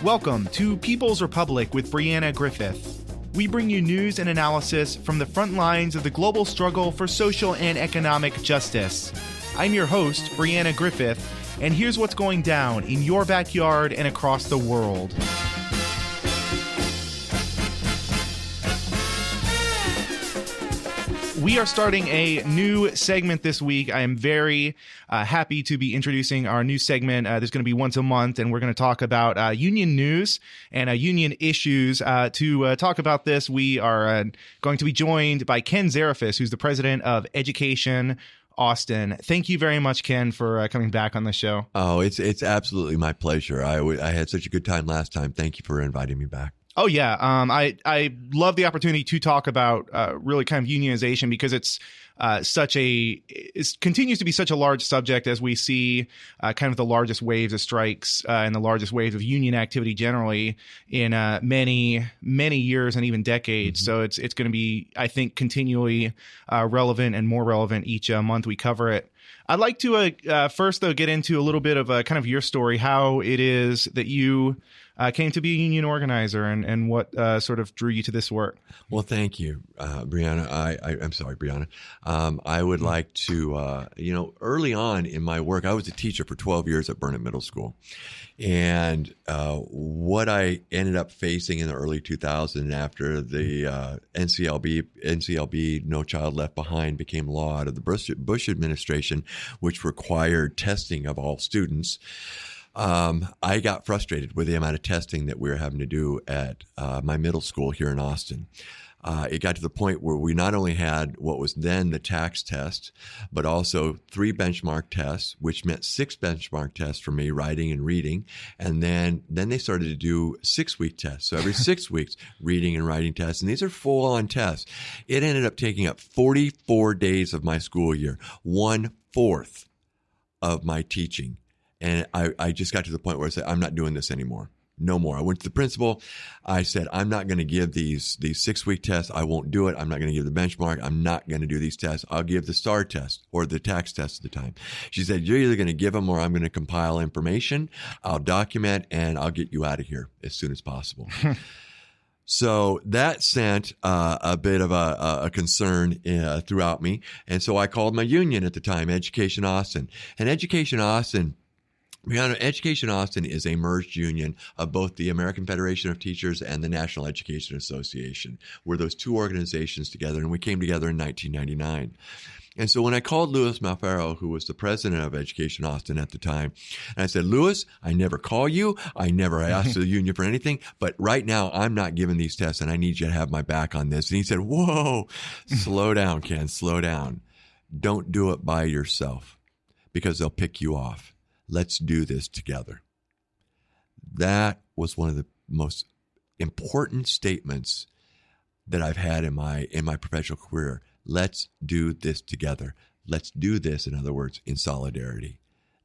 Welcome to People's Republic with Brianna Griffith. We bring you news and analysis from the front lines of the global struggle for social and economic justice. I'm your host, Brianna Griffith, and here's what's going down in your backyard and across the world. We are starting a new segment this week. I am very happy to be introducing our new segment. There's going to be once a month, and we're going to talk about union news and union issues. To talk about this, we are going to be joined by Ken Zarifis, who's the president of Education Austin. Thank you very much, Ken, for coming back on the show. Oh, it's absolutely my pleasure. I had such a good time last time. Thank you for inviting me back. Oh, yeah. I love the opportunity to talk about really kind of unionization because it continues to be such a large subject as we see kind of the largest waves of strikes and the largest waves of union activity generally in many years and even decades. Mm-hmm. So it's going to be, I think, continually relevant and more relevant each month we cover it. I'd like to first, though, get into a little bit of kind of your story, how it is that you came to be a union organizer and what sort of drew you to this work. Well, thank you, Brianna. I'm sorry, Brianna. I would like to, early on in my work, I was a teacher for 12 years at Burnett Middle School. And what I ended up facing in the early 2000s after the NCLB, No Child Left Behind, became law out of the Bush administration, which required testing of all students, I got frustrated with the amount of testing that we were having to do at my middle school here in Austin. It got to the point where we not only had what was then the tax test, but also 3 benchmark tests, which meant 6 benchmark tests for me, writing and reading. And then they started to do 6-week tests. So every 6 weeks, reading and writing tests. And these are full-on tests. It ended up taking up 44 days of my school year, 1/4 of my teaching. And I just got to the point where I said, I'm not doing this anymore. No more. I went to the principal. I said, I'm not going to give these 6-week tests. I won't do it. I'm not going to give the benchmark. I'm not going to do these tests. I'll give the STAR test or the tax test at the time. She said, you're either going to give them or I'm going to compile information. I'll document and I'll get you out of here as soon as possible. So that sent a bit of a concern throughout me. And so I called my union at the time, Education Austin. And Education Austin is a merged union of both the American Federation of Teachers and the National Education Association. We're those two organizations together, and we came together in 1999. And so when I called Louis Malfaro, who was the president of Education Austin at the time, and I said, Louis, I never call you. I never asked the union for anything. But right now, I'm not giving these tests, and I need you to have my back on this. And he said, whoa, slow down, Ken, slow down. Don't do it by yourself because they'll pick you off. Let's do this together. That was one of the most important statements that I've had in my professional career. Let's do this together. Let's do this, in other words, in solidarity.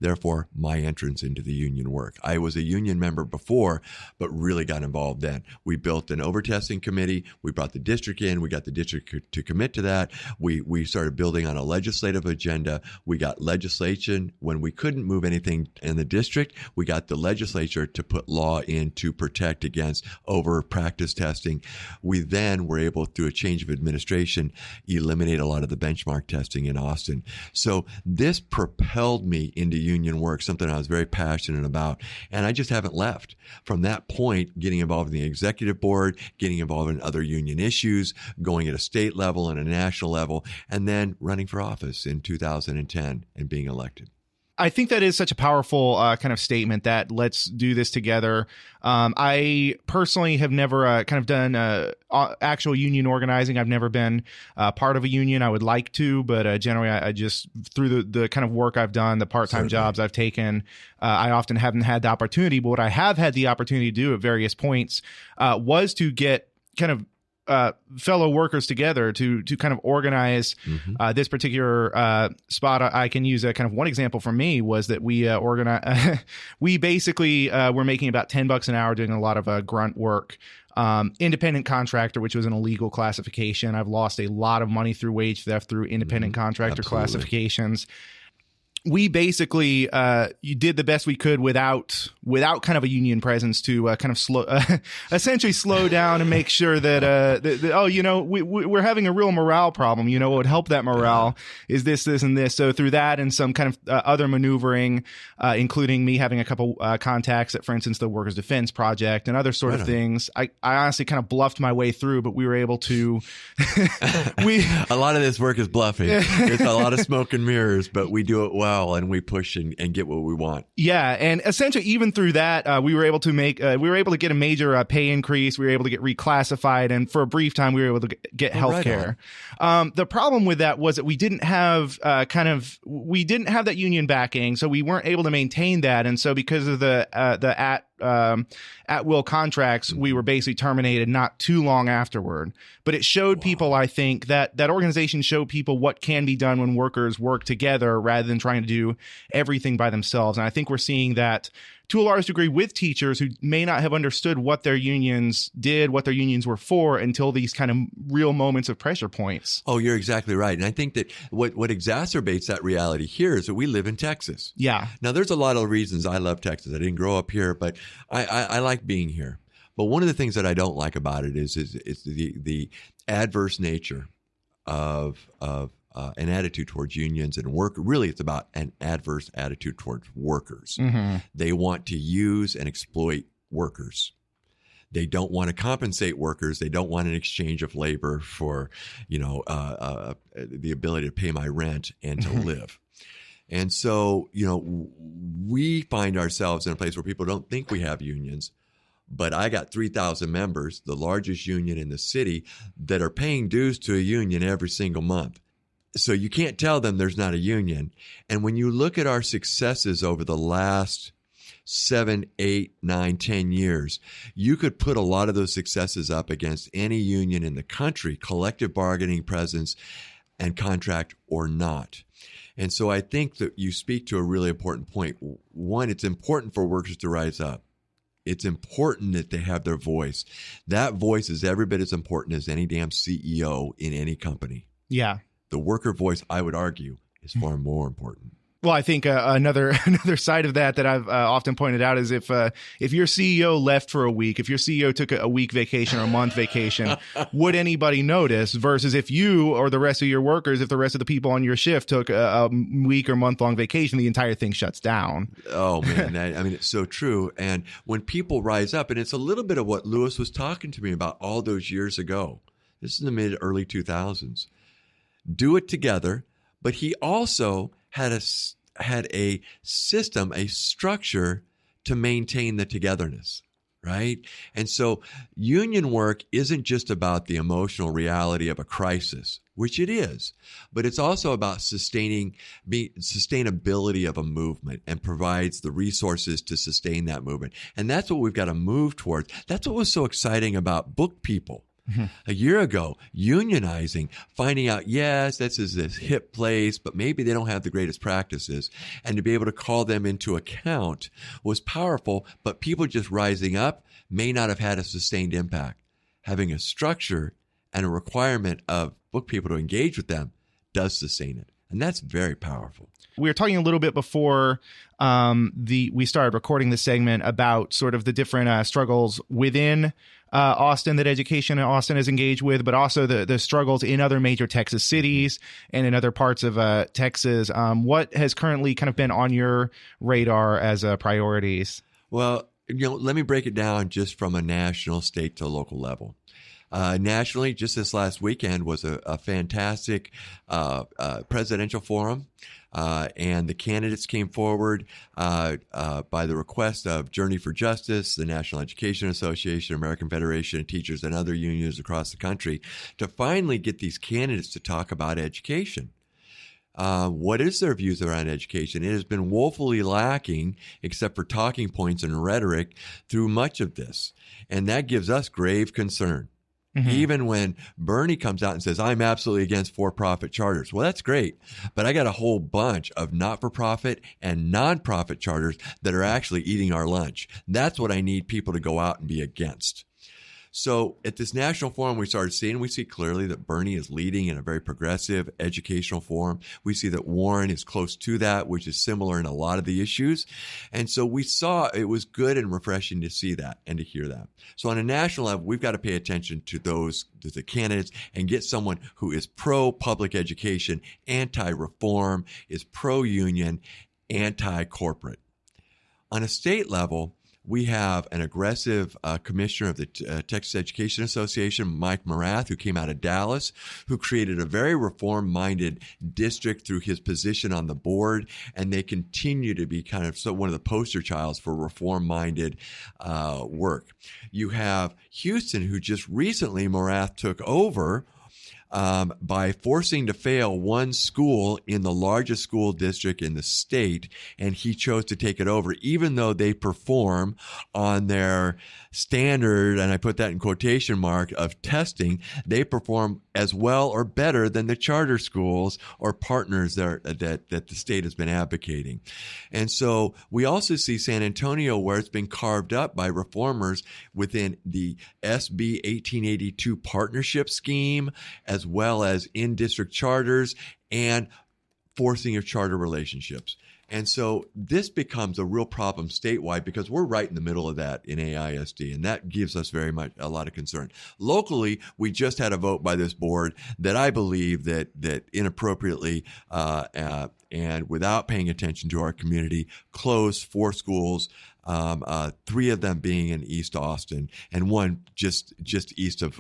Therefore, my entrance into the union work. I was a union member before, but really got involved then. We built an overtesting committee. We brought the district in. We got the district to commit to that. We started building on a legislative agenda. We got legislation. When we couldn't move anything in the district, we got the legislature to put law in to protect against over-practice testing. We then were able, through a change of administration, eliminate a lot of the benchmark testing in Austin. So this propelled me into union work, something I was very passionate about, and I just haven't left. From that point, getting involved in the executive board, getting involved in other union issues, going at a state level and a national level, and then running for office in 2010 and being elected. I think that is such a powerful kind of statement that let's do this together. I personally have never kind of done actual union organizing. I've never been part of a union. I would like to, but generally I just, through the kind of work I've done, the part-time jobs I've taken, I often haven't had the opportunity. But what I have had the opportunity to do at various points was to get kind of fellow workers together to kind of organize this particular spot. I can use a kind of one example for me was that we we basically were making about $10 an hour doing a lot of grunt work. Independent contractor, which was an illegal classification. I've lost a lot of money through wage theft through independent contractor classifications. we basically you did the best we could without kind of a union presence to kind of essentially slow down and make sure that we're having a real morale problem. What would help that morale is this, and this. So through that and some kind of other maneuvering, including me having a couple contacts at, for instance, the Workers' Defense Project and other sort of things, I honestly kind of bluffed my way through, but we were able to. A lot of this work is bluffing. It's a lot of smoke and mirrors, but we do it well. And we push and get what we want. Yeah, and essentially, even through that, we were able to get a major pay increase. We were able to get reclassified, and for a brief time, we were able to get health care. The problem with that was that we didn't have that union backing, so we weren't able to maintain that. And so, because of the at will contracts, we were basically terminated not too long afterward. But it showed people, I think, that organization showed people what can be done when workers work together rather than trying to do everything by themselves. And I think we're seeing that to a large degree with teachers who may not have understood what their unions did, what their unions were for, until these kind of real moments of pressure points. Oh, you're exactly right. And I think that what exacerbates that reality here is that we live in Texas. Yeah. Now, there's a lot of reasons I love Texas. I didn't grow up here, but I like being here. But one of the things that I don't like about it is the adverse nature of an attitude towards unions and work. Really, it's about an adverse attitude towards workers. Mm-hmm. They want to use and exploit workers. They don't want to compensate workers. They don't want an exchange of labor for, the ability to pay my rent and to live. And so, we find ourselves in a place where people don't think we have unions. But I got 3,000 members, the largest union in the city, that are paying dues to a union every single month. So you can't tell them there's not a union. And when you look at our successes over the last 7, 8, 9, 10 years, you could put a lot of those successes up against any union in the country, collective bargaining presence and contract or not. And so I think that you speak to a really important point. One, it's important for workers to rise up. It's important that they have their voice. That voice is every bit as important as any damn CEO in any company. Yeah. The worker voice, I would argue, is far more important. Well, I think another side of that I've often pointed out is if your CEO left for a week, if your CEO took a week vacation or a month vacation, would anybody notice? Versus if you or the rest of your workers, if the rest of the people on your shift took a week or month long vacation, the entire thing shuts down. Oh man, it's so true. And when people rise up, and it's a little bit of what Lewis was talking to me about all those years ago. This is in the early 2000s. Do it together, but he also had a system, a structure to maintain the togetherness, right? And so union work isn't just about the emotional reality of a crisis, which it is, but it's also about sustainability of a movement and provides the resources to sustain that movement. And that's what we've got to move towards. That's what was so exciting about Book People. A year ago, unionizing, finding out, yes, this is this hip place, but maybe they don't have the greatest practices. And to be able to call them into account was powerful, but people just rising up may not have had a sustained impact. Having a structure and a requirement of Book People to engage with them does sustain it. And that's very powerful. We were talking a little bit before we started recording this segment about sort of the different struggles within Austin that education in Austin is engaged with, but also the struggles in other major Texas cities and in other parts of Texas. What has currently kind of been on your radar as priorities? Well, let me break it down just from a national, state to local level. Nationally, just this last weekend was a fantastic presidential forum. And the candidates came forward by the request of Journey for Justice, the National Education Association, American Federation of Teachers, and other unions across the country to finally get these candidates to talk about education. What is their views around education? It has been woefully lacking, except for talking points and rhetoric, through much of this. And that gives us grave concern. Mm-hmm. Even when Bernie comes out and says, I'm absolutely against for-profit charters. Well, that's great. But I got a whole bunch of not-for-profit and non-profit charters that are actually eating our lunch. That's what I need people to go out and be against. So at this national forum, we see clearly that Bernie is leading in a very progressive educational forum. We see that Warren is close to that, which is similar in a lot of the issues. And so we saw it was good and refreshing to see that and to hear that. So on a national level, we've got to pay attention to the candidates and get someone who is pro-public education, anti-reform, is pro-union, anti-corporate. On a state level, we have an aggressive commissioner of the Texas Education Association, Mike Morath, who came out of Dallas, who created a very reform-minded district through his position on the board, and they continue to be kind of one of the poster childs for reform-minded work. You have Houston, who just recently Morath took over by forcing to fail one school in the largest school district in the state, and he chose to take it over, even though they perform on their standard, and I put that in quotation mark, of testing. They perform as well or better than the charter schools or partners that the state has been advocating. And so we also see San Antonio, where it's been carved up by reformers within the SB 1882 partnership scheme, as well as in-district charters and forcing of charter relationships. And so this becomes a real problem statewide because we're right in the middle of that in AISD, and that gives us very much a lot of concern. Locally, we just had a vote by this board that I believe that inappropriately and without paying attention to our community closed 4 schools, 3 of them being in East Austin and one just east of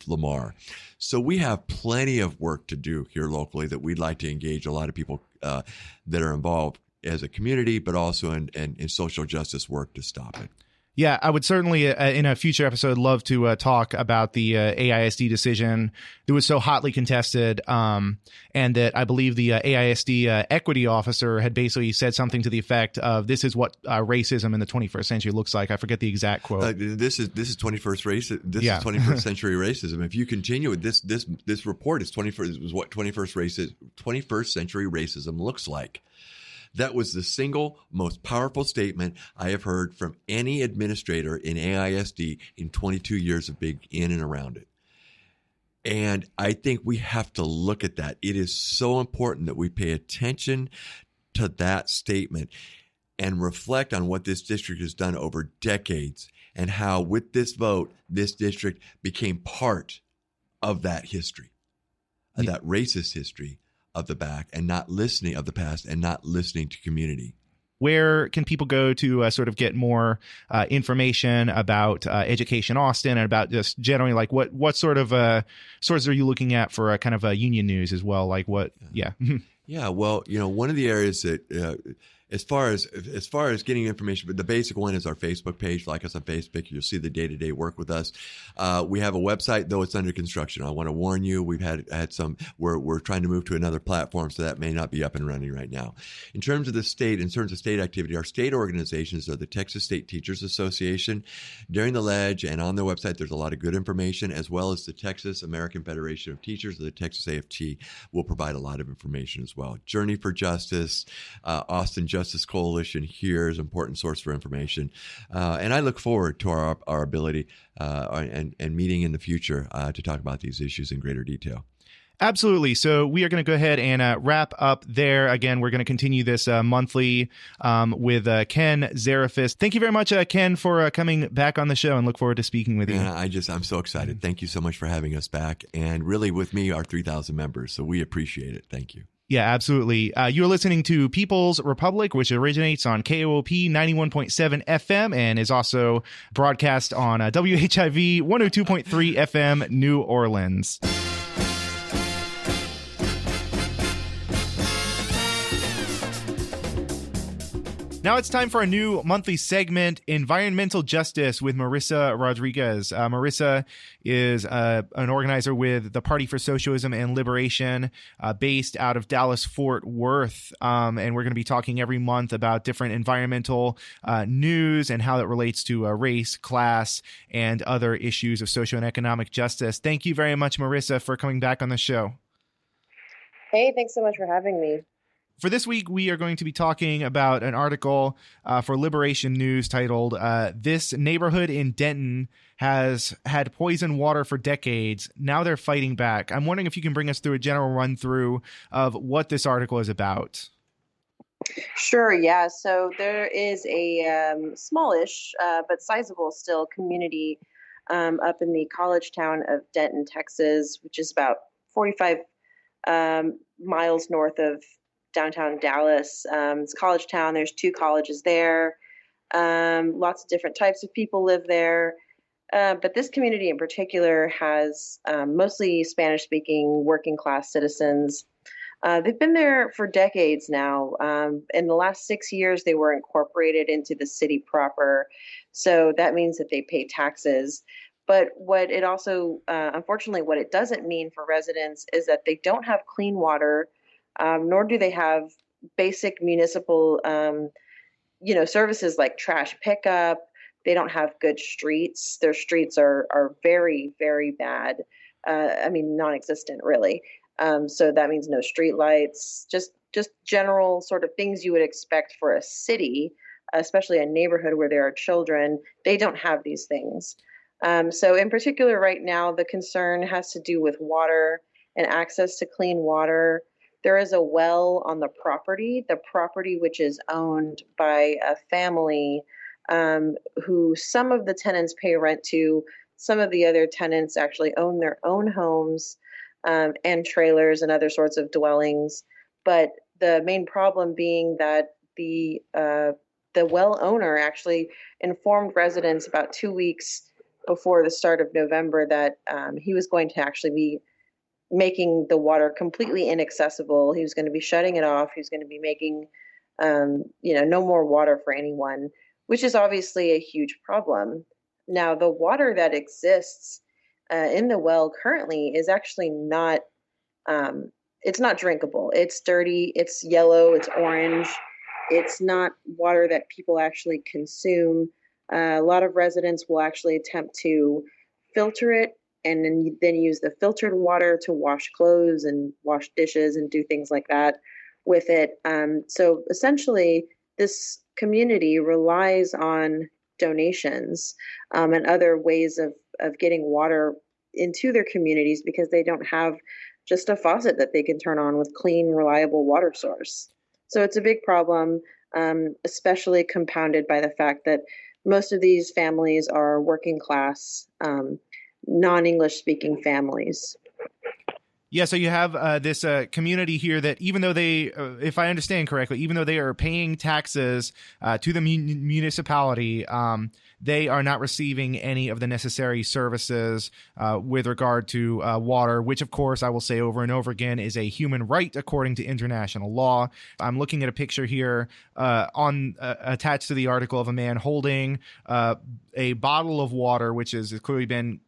Lamar. So we have plenty of work to do here locally that we'd like to engage a lot of people that are involved as a community, but also in social justice work to stop it. Yeah, I would certainly, in a future episode, love to talk about the AISD decision that was so hotly contested, and that I believe the AISD equity officer had basically said something to the effect of, "This is what racism in the 21st century looks like." I forget the exact quote. This is 21st race. This is 21st century racism. If you continue with this report is 21st century racism looks like. That was the single most powerful statement I have heard from any administrator in AISD in 22 years of being in and around it. And I think we have to look at that. It is so important that we pay attention to that statement and reflect on what this district has done over decades and how with this vote, this district became part of that history, of that racist history of the past and not listening to community. Where can people go to sort of get more information about Education Austin and about just generally like what sort of sources are you looking at for kind of union news as well? Like what? Yeah. Yeah. Well, one of the areas that as far as getting information, but the basic one is our Facebook page. Like us on Facebook, you'll see the day-to-day work with us. We have a website, though it's under construction. I want to warn you, we've had some. We're trying to move to another platform, so that may not be up and running right now. In terms of state activity, our state organizations are the Texas State Teachers Association. During the ledge and on their website, there's a lot of good information, as well as the Texas American Federation of Teachers, or the Texas AFT, will provide a lot of information as well. Journey for Justice, Austin Justice Coalition here is an important source for information. And I look forward to our ability and meeting in the future to talk about these issues in greater detail. Absolutely. So we are going to go ahead and wrap up there. Again, we're going to continue this monthly with Ken Zarifis. Thank you very much, Ken, for coming back on the show, and look forward to speaking with you. Yeah, I'm so excited. Thank you so much for having us back. And really, with me, our 3,000 members. So we appreciate it. Thank you. Yeah, absolutely. You're listening to People's Republic, which originates on KOOP 91.7 FM and is also broadcast on WHIV 102.3 FM, New Orleans. Now it's time for a new monthly segment, Environmental Justice with Marissa Rodriguez. Marissa is an organizer with the Party for Socialism and Liberation based out of Dallas-Fort Worth. And we're going to be talking every month about different environmental news and how that relates to race, class, and other issues of social and economic justice. Thank you very much, Marissa, for coming back on the show. Hey, thanks so much for having me. For this week, we are going to be talking about an article for Liberation News titled, "This Neighborhood in Denton Has Had Poisoned Water for Decades. Now They're Fighting Back." I'm wondering if you can bring us through a general run through of what this article is about. Sure, yeah. So there is a smallish but sizable still community up in the college town of Denton, Texas, which is about 45 miles north of downtown Dallas. It's a college town. There's 2 colleges there. Lots of different types of people live there. But this community in particular has mostly Spanish-speaking working class citizens. They've been there for decades now. In the last 6 years, they were incorporated into the city proper. So that means that they pay taxes. But what it also, unfortunately, what it doesn't mean for residents is that they don't have clean water, nor do they have basic municipal, services like trash pickup. They don't have good streets. Their streets are very, very bad. Non-existent, really. So that means no street lights, just general sort of things you would expect for a city, especially a neighborhood where there are children. They don't have these things. So in particular, right now, the concern has to do with water and access to clean water. There is a well on the property which is owned by a family who some of the tenants pay rent to. Some of the other tenants actually own their own homes and trailers and other sorts of dwellings. But the main problem being that the well owner actually informed residents about 2 weeks before the start of November that he was going to actually be making the water completely inaccessible. He was going to be shutting it off. He was going to be making, no more water for anyone, which is obviously a huge problem. Now, the water that exists in the well currently is actually not, it's not drinkable. It's dirty, it's yellow, it's orange. It's not water that people actually consume. A lot of residents will actually attempt to filter it and then use the filtered water to wash clothes and wash dishes and do things like that with it. So essentially, this community relies on donations and other ways of getting water into their communities because they don't have just a faucet that they can turn on with clean, reliable water source. So it's a big problem, especially compounded by the fact that most of these families are working class, non-English speaking families. Yeah, so you have this community here that even though they, if I understand correctly, even though they are paying taxes to the municipality, they are not receiving any of the necessary services with regard to water, which, of course, I will say over and over again, is a human right according to international law. I'm looking at a picture here attached to the article of a man holding a bottle of water, which has clearly been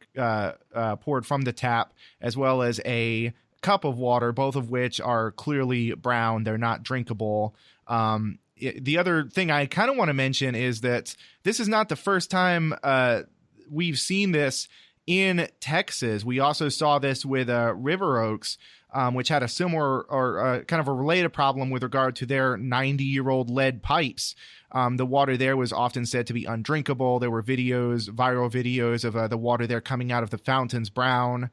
poured from the tap, as well as a cup of water, both of which are clearly brown. They're not drinkable. The other thing I kind of want to mention is that this is not the first time we've seen this in Texas. We also saw this with River Oaks, which had a similar or kind of a related problem with regard to their 90-year-old lead pipes. The water there was often said to be undrinkable. There were viral videos of the water there coming out of the fountains brown.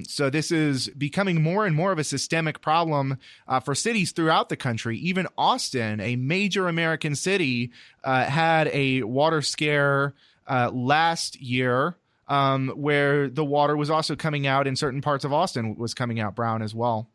So this is becoming more and more of a systemic problem for cities throughout the country. Even Austin, a major American city, had a water scare last year where the water was also coming out in certain parts of Austin was coming out brown as well.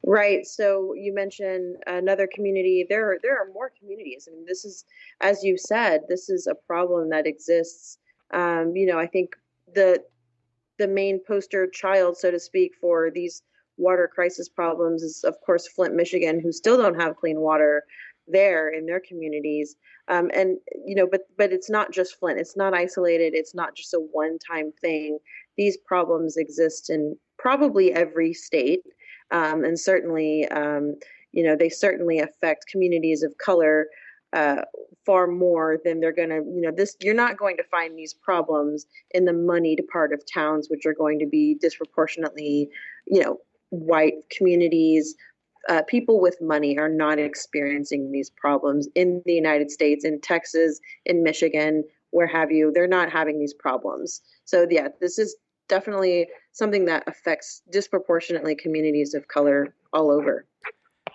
Right. So you mentioned another community. There are more communities. I mean, this is, as you said, this is a problem that exists. I think the main poster child, so to speak, for these water crisis problems is, of course, Flint, Michigan, who still don't have clean water there in their communities. But it's not just Flint. It's not isolated. It's not just a one-time thing. These problems exist in probably every state. And certainly, they certainly affect communities of color far more than they're going to, you're not going to find these problems in the moneyed part of towns, which are going to be disproportionately, white communities, people with money are not experiencing these problems in the United States, in Texas, in Michigan, where have you. They're not having these problems. So yeah, this is definitely something that affects disproportionately communities of color all over.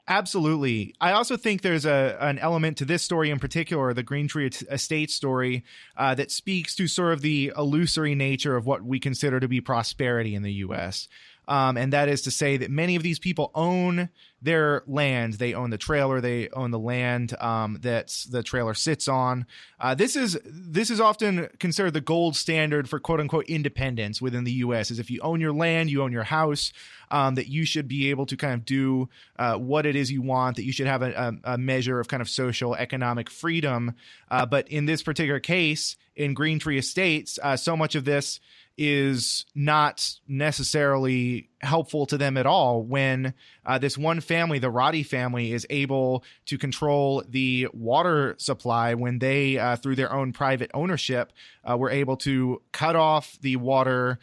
Absolutely. I also think there's an element to this story in particular, the Green Tree Estate story, that speaks to sort of the illusory nature of what we consider to be prosperity in the U.S. And that is to say that many of these people own their land. They own the trailer. They own the land that the trailer sits on. This is often considered the gold standard for quote unquote independence within the U.S. Is if you own your land, you own your house, that you should be able to kind of do what it is you want, that you should have a measure of kind of social economic freedom. But in this particular case, in Green Tree Estates, so much of this is not necessarily helpful to them at all when this one family, the Roddy family, is able to control the water supply when they, through their own private ownership, were able to cut off the water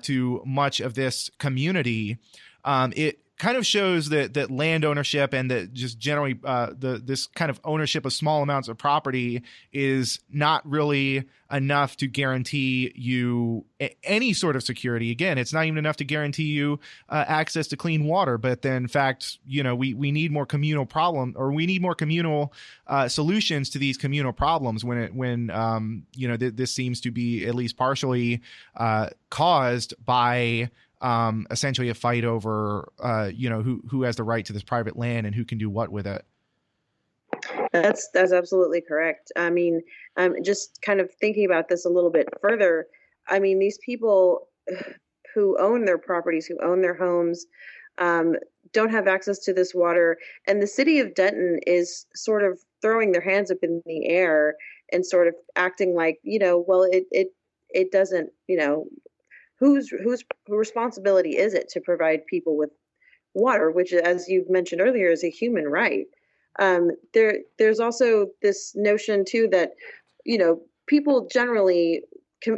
to much of this community. It kind of shows that land ownership and that just generally this kind of ownership of small amounts of property is not really enough to guarantee you any sort of security. Again, it's not even enough to guarantee you access to clean water. But then, in fact, we need more communal we need more communal solutions to these communal problems when this seems to be at least partially caused by essentially a fight over, who has the right to this private land and who can do what with it. That's absolutely correct. I mean, just kind of thinking about this a little bit further. I mean, these people who own their properties, who own their homes, don't have access to this water. And the city of Denton is sort of throwing their hands up in the air and sort of acting like, well, it doesn't, whose responsibility is it to provide people with water, which, as you've mentioned earlier, is a human right. There's also this notion too that, people generally,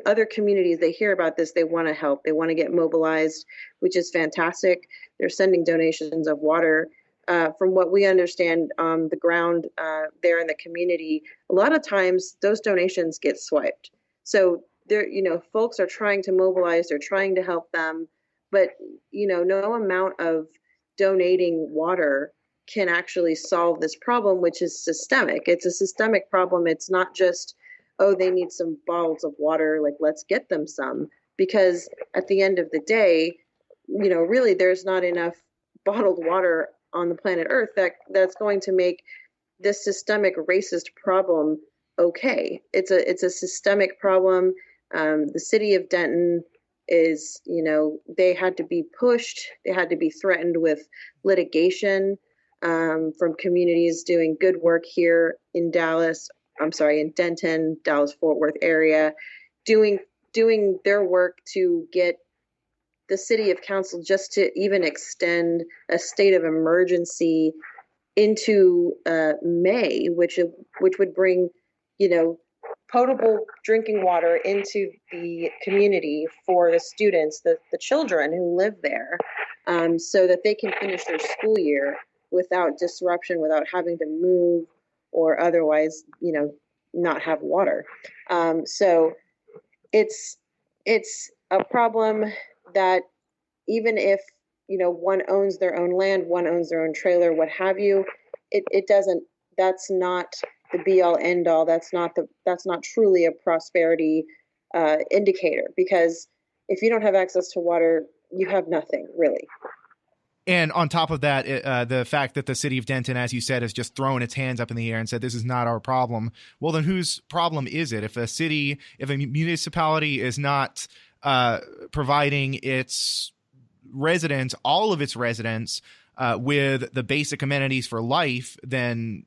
other communities, they hear about this, they want to help, they want to get mobilized, which is fantastic. They're sending donations of water. From what we understand on the ground there in the community, a lot of times those donations get swiped. So folks are trying to mobilize, they're trying to help them, but, no amount of donating water can actually solve this problem, which is systemic. It's a systemic problem. It's not just, oh, they need some bottles of water, like, let's get them some, because at the end of the day, really there's not enough bottled water on the planet Earth that's going to make this systemic racist problem okay. It's a systemic problem. The city of Denton is, they had to be pushed. They had to be threatened with litigation from communities doing good work here in Denton, Dallas-Fort Worth area, doing their work to get the city of council just to even extend a state of emergency into May, which would bring, potable drinking water into the community for the students, the children who live there, so that they can finish their school year without disruption, without having to move or otherwise, not have water. So it's a problem that even if, one owns their own land, one owns their own trailer, what have you, that's not the be all end all. That's not truly a prosperity indicator, because if you don't have access to water, you have nothing really. And on top of that, the fact that the city of Denton, as you said, has just thrown its hands up in the air and said, this is not our problem. Well, then whose problem is it? If a municipality is not providing its residents, all of its residents, with the basic amenities for life, then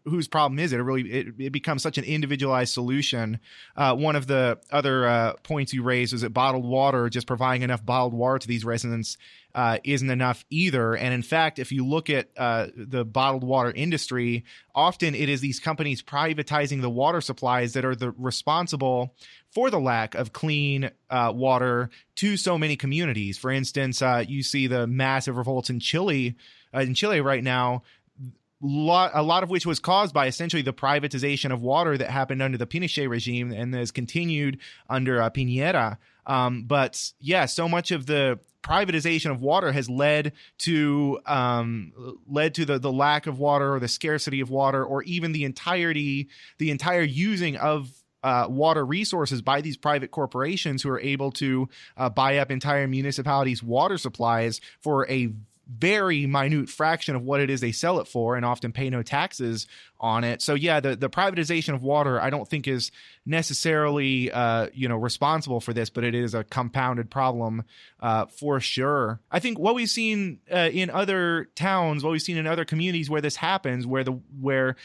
whose problem is it? It becomes such an individualized solution. One of the other points you raised is that bottled water, just providing enough bottled water to these residents isn't enough either. And in fact, if you look at the bottled water industry, often it is these companies privatizing the water supplies that are responsible for the lack of clean water to so many communities. For instance, you see the massive revolts in Chile in Chile right now, a lot of which was caused by essentially the privatization of water that happened under the Pinochet regime and has continued under Piñera. But yeah, so much of the privatization of water has led to the lack of water or the scarcity of water, or even the entire using of water resources by these private corporations who are able to buy up entire municipalities' water supplies for a very minute fraction of what it is they sell it for, and often pay no taxes on it. So yeah, the privatization of water, I don't think is necessarily responsible for this, but it is a compounded problem for sure. I think what we've seen in other towns, what we've seen in other communities where this happens, where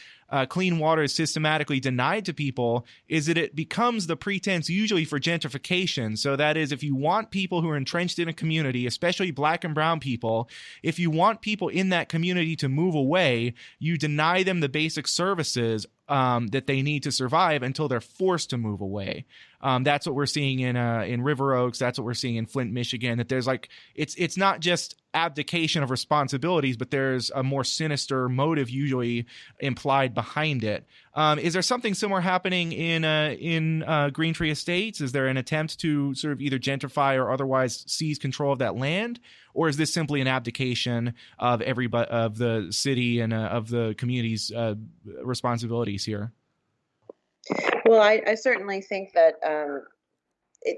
clean water is systematically denied to people, is that it becomes the pretense usually for gentrification. So that is, if you want people who are entrenched in a community, especially Black and brown people, if you want people in that community to move away, you deny them the basic services that they need to survive until they're forced to move away. That's what we're seeing in River Oaks. That's what we're seeing in Flint, Michigan. That there's it's not just abdication of responsibilities, but there's a more sinister motive usually implied behind it. Is there something similar happening in Green Tree Estates? Is there an attempt to sort of either gentrify or otherwise seize control of that land, or is this simply an abdication of of the city and of the community's responsibilities here? Well, I certainly think that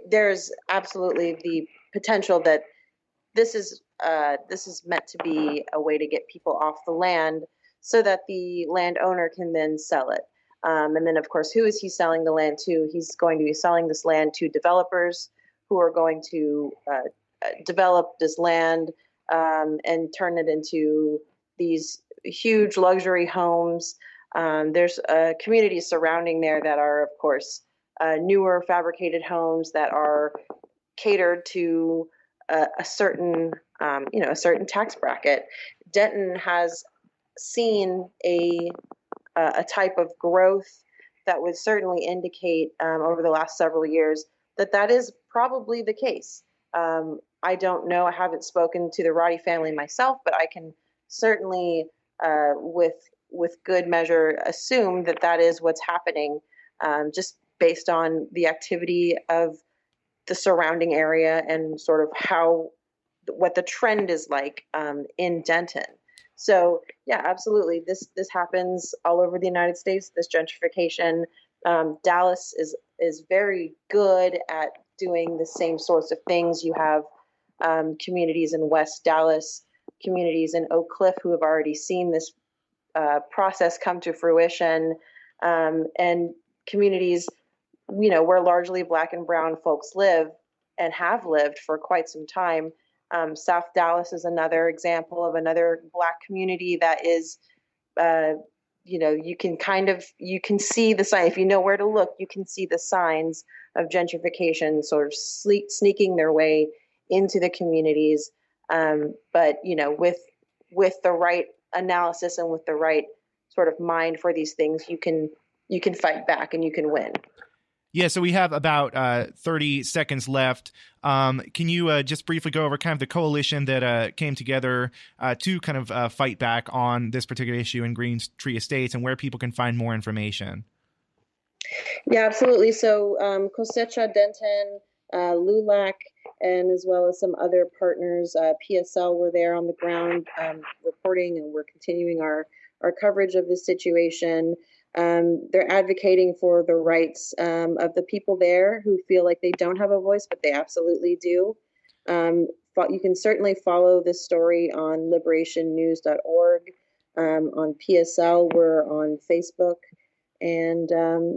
there's absolutely the potential that this is meant to be a way to get people off the land so that the landowner can then sell it. And then, of course, who is he selling the land to? He's going to be selling this land to developers who are going to develop this land and turn it into these huge luxury homes. There's communities surrounding there that are, of course, newer fabricated homes that are catered to a certain tax bracket. Denton has seen a type of growth that would certainly indicate over the last several years that is probably the case. I don't know. I haven't spoken to the Roddy family myself, but I can certainly, with good measure, assume that is what's happening, just based on the activity of the surrounding area and sort of what the trend is like in Denton. So yeah, absolutely. This happens all over the United States, this gentrification. Dallas is very good at doing the same sorts of things. You have communities in West Dallas, communities in Oak Cliff who have already seen this process come to fruition, and communities, where largely Black and brown folks live and have lived for quite some time. South Dallas is another example of another Black community that is, you can see the sign. If you know where to look, you can see the signs of gentrification sort of sneaking their way into the communities. But with the right analysis and with the right sort of mind for these things, you can fight back and you can win. Yeah, so we have about 30 seconds left. Can you just briefly go over kind of the coalition that came together to kind of fight back on this particular issue in Green Tree Estates, and where people can find more information? Yeah, absolutely. So Cosecha, Denton, LULAC, and as well as some other partners, PSL were there on the ground reporting, and we're continuing our coverage of this situation. They're advocating for the rights of the people there who feel like they don't have a voice, but they absolutely do. You can certainly follow this story on liberationnews.org. On PSL, we're on Facebook. And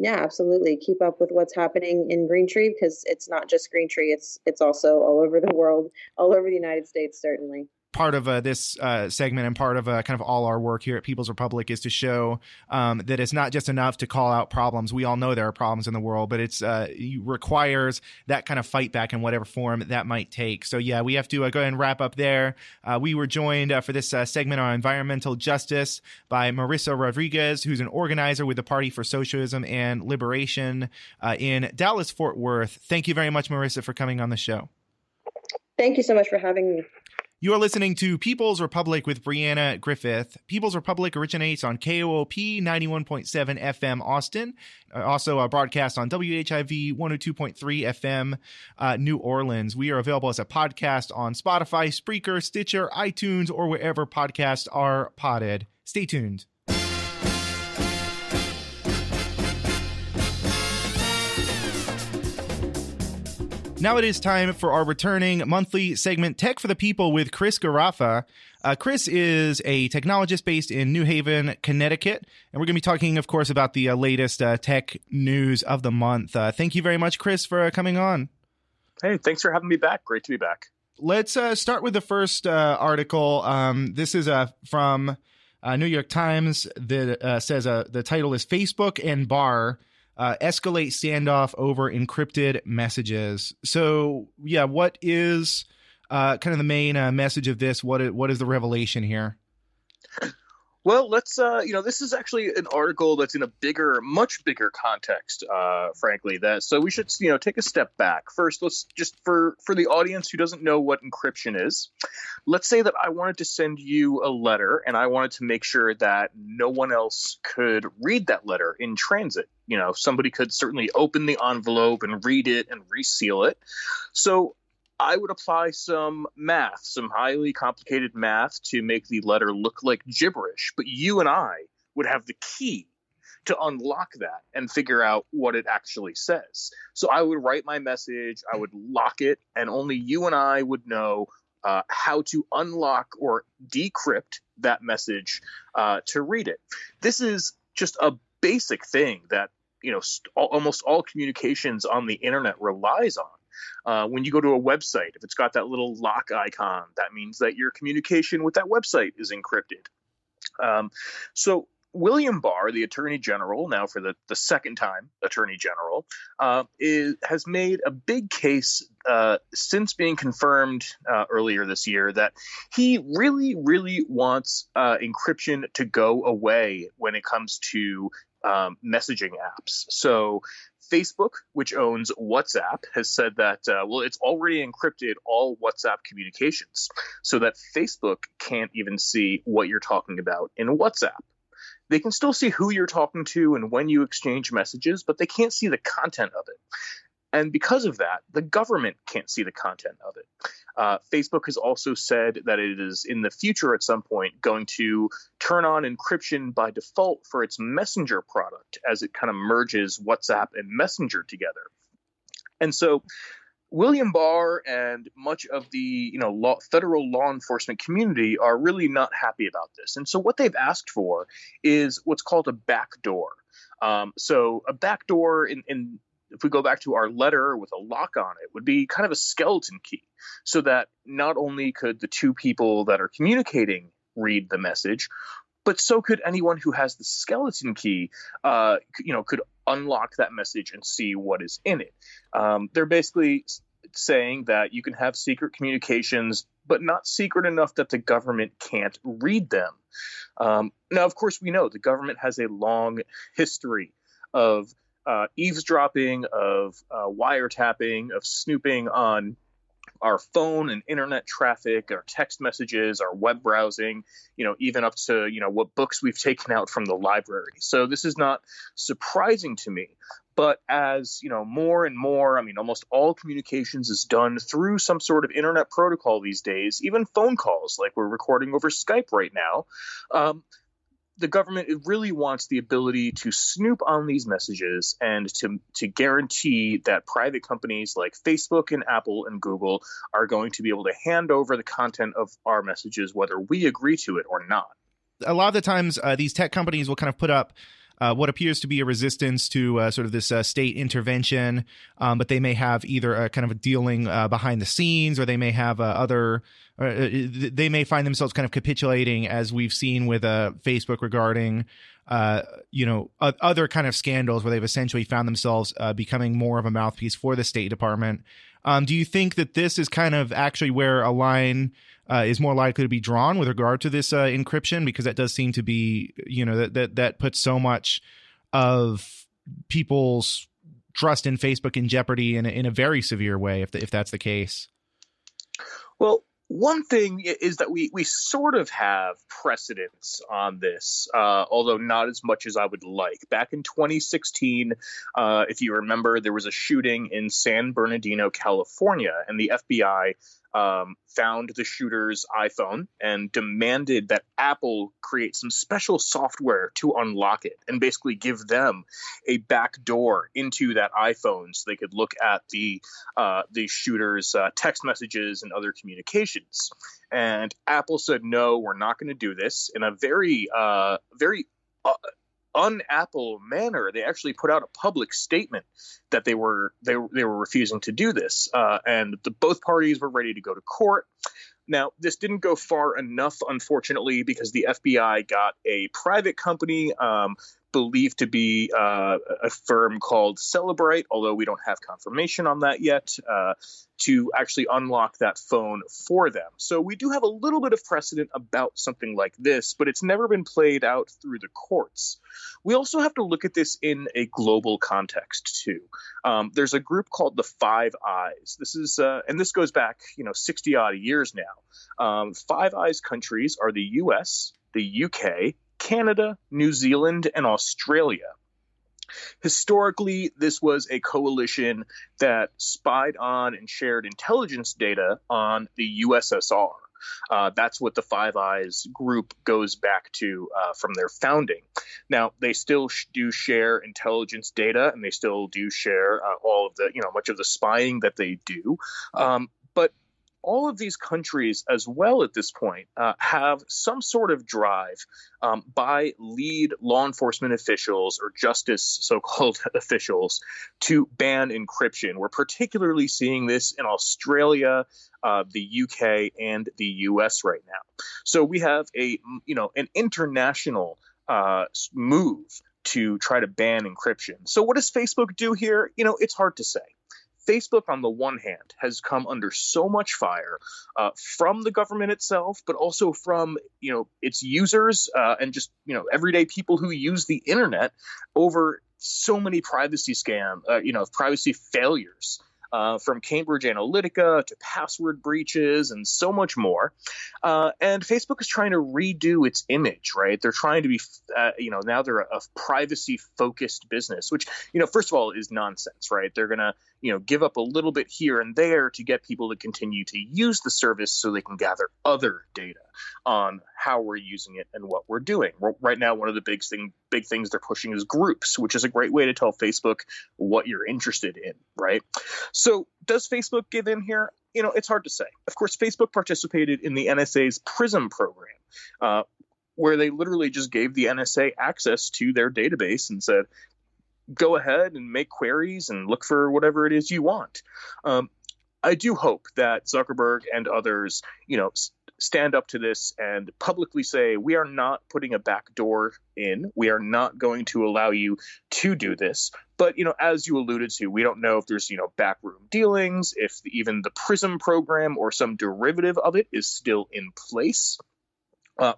yeah, absolutely keep up with what's happening in Green Tree, because it's not just Green Tree. It's also all over the world, all over the United States, certainly. Part of this segment and part of kind of all our work here at People's Republic is to show that it's not just enough to call out problems. We all know there are problems in the world, but it requires that kind of fight back in whatever form that might take. So yeah, we have to go ahead and wrap up there. We were joined for this segment on environmental justice by Marissa Rodriguez, who's an organizer with the Party for Socialism and Liberation in Dallas-Fort Worth. Thank you very much, Marissa, for coming on the show. Thank you so much for having me. You are listening to People's Republic with Brianna Griffith. People's Republic originates on KOOP 91.7 FM Austin, also broadcast on WHIV 102.3 FM New Orleans. We are available as a podcast on Spotify, Spreaker, Stitcher, iTunes, or wherever podcasts are podded. Stay tuned. Now it is time for our returning monthly segment, Tech for the People, with Chris Garafa. Chris is a technologist based in New Haven, Connecticut, and we're going to be talking, of course, about the latest tech news of the month. Thank you very much, Chris, for coming on. Hey, thanks for having me back. Great to be back. Let's start with the first article. This is from New York Times that says the title is Facebook and Barr escalate standoff over encrypted messages. So, yeah, what is kind of the main message of this? What is the revelation here? Well, let's, this is actually an article that's in a much bigger context, frankly. So we should, take a step back. First, let's just, for the audience who doesn't know what encryption is, let's say that I wanted to send you a letter and I wanted to make sure that no one else could read that letter in transit. Somebody could certainly open the envelope and read it and reseal it. So I would apply some highly complicated math to make the letter look like gibberish, but you and I would have the key to unlock that and figure out what it actually says. So I would write my message, I would lock it, and only you and I would know how to unlock or decrypt that message to read it. This is just a basic thing that, almost all communications on the internet relies on. When you go to a website, if it's got that little lock icon, that means that your communication with that website is encrypted. So William Barr, the Attorney General, now for the second time Attorney General, has made a big case since being confirmed earlier this year that he really, really wants encryption to go away when it comes to messaging apps. So Facebook, which owns WhatsApp, has said that, it's already encrypted all WhatsApp communications so that Facebook can't even see what you're talking about in WhatsApp. They can still see who you're talking to and when you exchange messages, but they can't see the content of it. And because of that, the government can't see the content of it. Facebook has also said that it is in the future at some point going to turn on encryption by default for its Messenger product as it kind of merges WhatsApp and Messenger together. And so William Barr and much of the federal law enforcement community are really not happy about this. And so what they've asked for is what's called a backdoor. So a backdoor in if we go back to our letter with a lock on it, would be kind of a skeleton key so that not only could the two people that are communicating read the message, but so could anyone who has the skeleton key, could unlock that message and see what is in it. They're basically saying that you can have secret communications, but not secret enough that the government can't read them. Now, of course, we know the government has a long history of eavesdropping, of wiretapping, of snooping on our phone and internet traffic, our text messages, our web browsing, even up to, what books we've taken out from the library. So this is not surprising to me. But as, more and more, almost all communications is done through some sort of internet protocol these days, even phone calls like we're recording over Skype right now. The government really wants the ability to snoop on these messages and to guarantee that private companies like Facebook and Apple and Google are going to be able to hand over the content of our messages, whether we agree to it or not. A lot of the times, these tech companies will kind of put up what appears to be a resistance to sort of this state intervention, but they may have either a kind of a dealing behind the scenes, or they may have they may find themselves kind of capitulating, as we've seen with Facebook regarding other kind of scandals where they've essentially found themselves becoming more of a mouthpiece for the State Department. Do you think that this is kind of actually where a line is more likely to be drawn with regard to this encryption? Because that does seem to be, that puts so much of people's trust in Facebook in jeopardy in a very severe way, if that's the case. Well, One thing is that we sort of have precedence on this, although not as much as I would like. Back in 2016, if you remember, there was a shooting in San Bernardino, California, and the FBI found the shooter's iPhone and demanded that Apple create some special software to unlock it and basically give them a back door into that iPhone so they could look at the shooter's text messages and other communications. And Apple said, no, we're not going to do this, in a very un-Apple manner. They actually put out a public statement that they were refusing to do this, and both parties were ready to go to court. Now, this didn't go far enough, unfortunately, because the FBI got a private company believed to be a firm called Celebrate, although we don't have confirmation on that yet, to actually unlock that phone for them. So we do have a little bit of precedent about something like this, but it's never been played out through the courts. We also have to look at this in a global context, too. There's a group called the Five Eyes. This is, and this goes back, 60 odd years now. Five Eyes countries are the US, the UK, Canada, New Zealand, and Australia. Historically, this was a coalition that spied on and shared intelligence data on the USSR. That's what the Five Eyes group goes back to from their founding. Now, they still do share intelligence data, and they still do share all of the, much of the spying that they do. But all of these countries as well at this point have some sort of drive by lead law enforcement officials or justice so-called officials to ban encryption. We're particularly seeing this in Australia, the UK, and the US right now. So we have an international move to try to ban encryption. So what does Facebook do here? It's hard to say. Facebook, on the one hand, has come under so much fire from the government itself, but also from its users and just everyday people who use the internet over so many privacy privacy failures. From Cambridge Analytica to password breaches and so much more. And Facebook is trying to redo its image, right? They're trying to be, now they're a privacy-focused business, which, first of all, is nonsense, right? They're going to, give up a little bit here and there to get people to continue to use the service so they can gather other data on how we're using it and what we're doing. Right now, one of the big things they're pushing is groups, which is a great way to tell Facebook what you're interested in, right? So does Facebook give in here? It's hard to say. Of course, Facebook participated in the NSA's PRISM program, where they literally just gave the NSA access to their database and said, go ahead and make queries and look for whatever it is you want. I do hope that Zuckerberg and others, stand up to this and publicly say, we are not putting a backdoor in. We are not going to allow you to do this. But, as you alluded to, we don't know if there's, backroom dealings, if even the PRISM program or some derivative of it is still in place.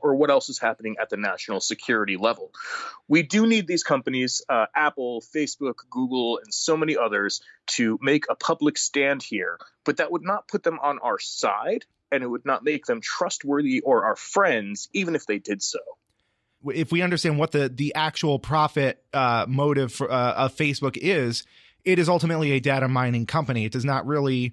Or what else is happening at the national security level. We do need these companies, Apple, Facebook, Google, and so many others, to make a public stand here. But that would not put them on our side, and it would not make them trustworthy or our friends, even if they did so. If we understand what the actual profit motive of Facebook is, it is ultimately a data mining company. It does not really,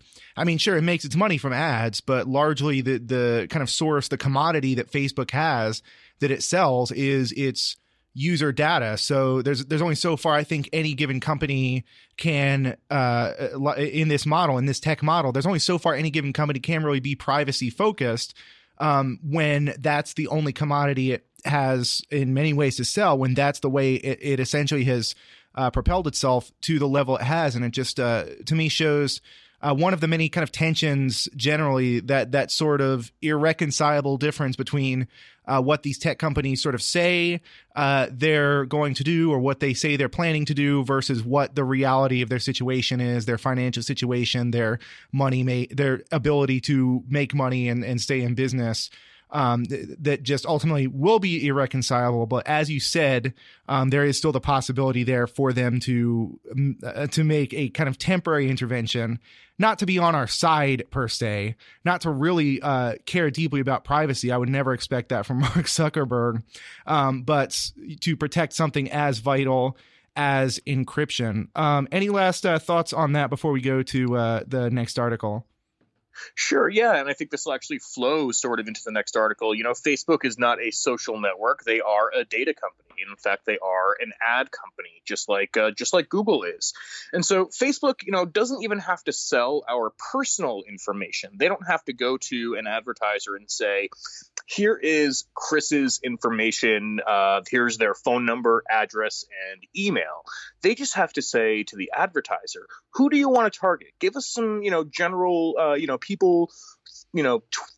sure, it makes its money from ads, but largely the kind of source, the commodity that Facebook has that it sells is its user data. So there's only so far I think any given company can, in this model, in this tech model, there's only so far any given company can really be privacy focused when that's the only commodity it has in many ways to sell, when that's the way it essentially has propelled itself to the level it has. And it just, to me, shows one of the many kind of tensions generally, that sort of irreconcilable difference between what these tech companies sort of say they're going to do, or what they say they're planning to do, versus what the reality of their situation is, their financial situation, their money, their ability to make money and stay in business. that just ultimately will be irreconcilable. But as you said, there is still the possibility there for them to make a kind of temporary intervention, not to be on our side per se, not to really care deeply about privacy. I would never expect that from Mark Zuckerberg, but to protect something as vital as encryption. Any last thoughts on that before we go to the next article? Sure, yeah, and I think this will actually flow sort of into the next article. Facebook is not a social network; they are a data company. In fact, they are an ad company, just like Google is. And so Facebook, doesn't even have to sell our personal information. They don't have to go to an advertiser and say, "Here is Chris's information. Here's their phone number, address, and email." They just have to say to the advertiser, "Who do you want to target? Give us some, general, people,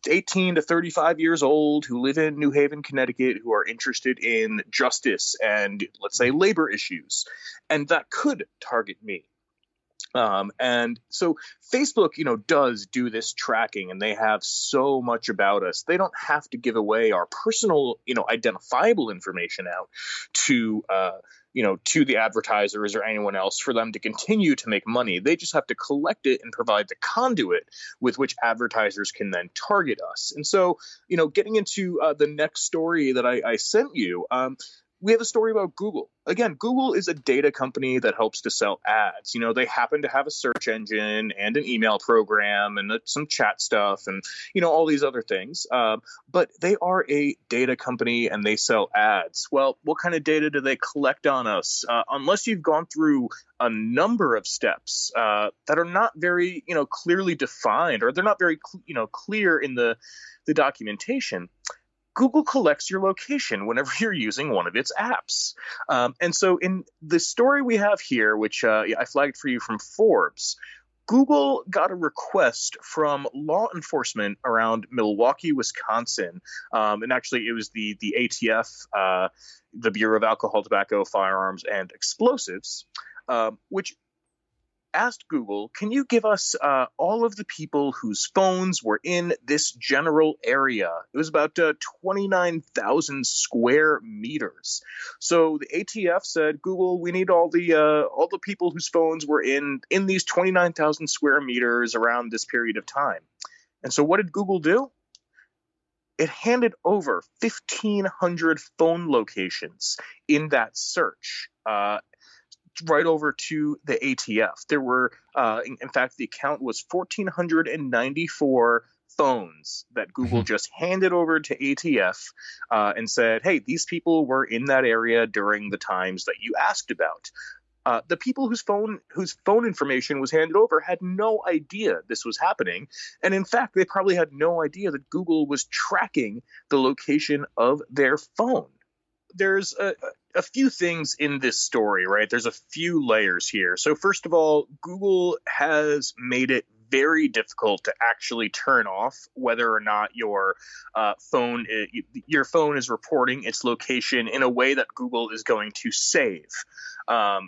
18 to 35 years old who live in New Haven, Connecticut, who are interested in justice and, let's say, labor issues." And that could target me. And so Facebook, does do this tracking, and they have so much about us. They don't have to give away our personal, identifiable information out to the advertisers or anyone else for them to continue to make money. They just have to collect it and provide the conduit with which advertisers can then target us. And so, getting into the next story that I sent you, we have a story about Google. Again, Google is a data company that helps to sell ads. They happen to have a search engine and an email program and some chat stuff and, all these other things. But they are a data company and they sell ads. Well, what kind of data do they collect on us? Unless you've gone through a number of steps that are not very, clearly defined, or they're not very, clear in the documentation, Google collects your location whenever you're using one of its apps. And so in the story we have here, which I flagged for you from Forbes, Google got a request from law enforcement around Milwaukee, Wisconsin. And actually, it was the ATF, the Bureau of Alcohol, Tobacco, Firearms, and Explosives, which asked Google, "Can you give us all of the people whose phones were in this general area?" It was about 29,000 square meters. So the ATF said, "Google, we need all the people whose phones were in these 29,000 square meters around this period of time." And so what did Google do? It handed over 1,500 phone locations in that search, right over to the ATF. There were, in fact, the count was 1,494 phones that Google just handed over to ATF and said, "Hey, these people were in that area during the times that you asked about." The people whose phone information was handed over had no idea this was happening. And in fact, they probably had no idea that Google was tracking the location of their phone. There's a few things in this story, right? There's a few layers here. So first of all, Google has made it very difficult to actually turn off whether or not your phone is reporting its location in a way that Google is going to save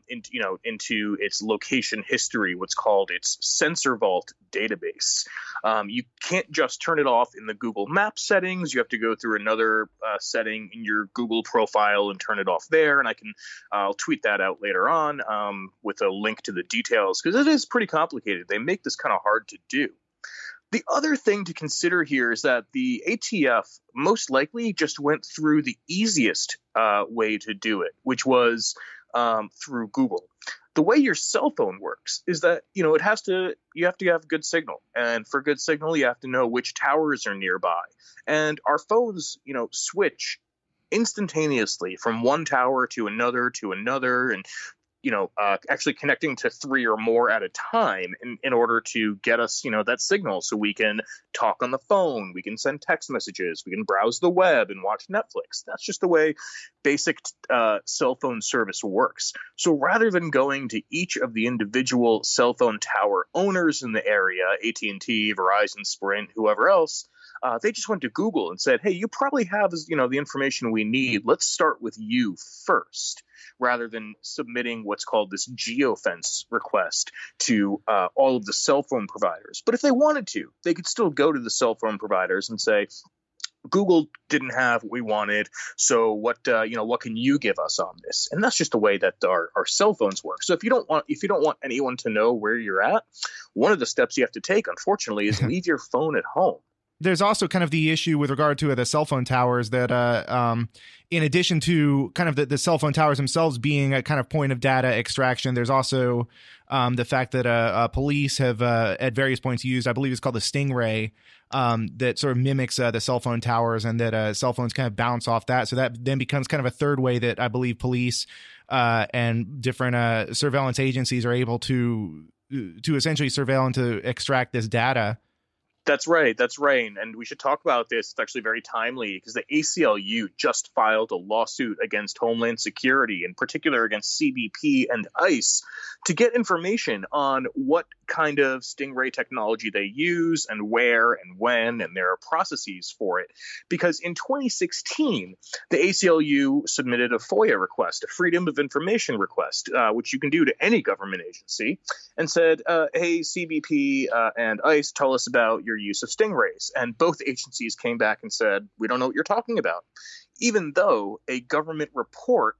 into its location history, what's called its Sensor Vault database. You can't just turn it off in the Google Maps settings. You have to go through another setting in your Google profile and turn it off there. And I'll tweet that out later on with a link to the details, because it is pretty complicated. They make this kind of hard to do. The other thing to consider here is that the ATF most likely just went through the easiest way to do it, which was through Google. The way your cell phone works is that, you have to have good signal. And for good signal, you have to know which towers are nearby. And our phones, switch instantaneously from one tower to another, and actually connecting to three or more at a time in order to get us, that signal, so we can talk on the phone, we can send text messages, we can browse the web and watch Netflix. That's just the way basic cell phone service works. So rather than going to each of the individual cell phone tower owners in the area, AT&T, Verizon, Sprint, whoever else, they just went to Google and said, "Hey, you probably have, the information we need. Let's start with you first," rather than submitting what's called this geofence request to all of the cell phone providers. But if they wanted to, they could still go to the cell phone providers and say, Google didn't have what we wanted, so what can you give us on this? And that's just the way that our cell phones work. So if you don't want anyone to know where you're at, one of the steps you have to take, unfortunately, is leave your phone at home. There's also kind of the issue with regard to the cell phone towers that in addition to kind of the cell phone towers themselves being a kind of point of data extraction, there's also the fact that police have at various points used, I believe it's called the Stingray, that sort of mimics the cell phone towers, and that cell phones kind of bounce off that. So that then becomes kind of a third way that I believe police and different surveillance agencies are able to essentially surveil and to extract this data. That's right. And we should talk about this. It's actually very timely because the ACLU just filed a lawsuit against Homeland Security, in particular against CBP and ICE, to get information on what kind of Stingray technology they use and where and when, and there are processes for it. Because in 2016, the ACLU submitted a FOIA request, a Freedom of Information request, which you can do to any government agency, and said, hey, CBP and ICE, tell us about your use of Stingrays. And both agencies came back and said, we don't know what you're talking about. Even though a government report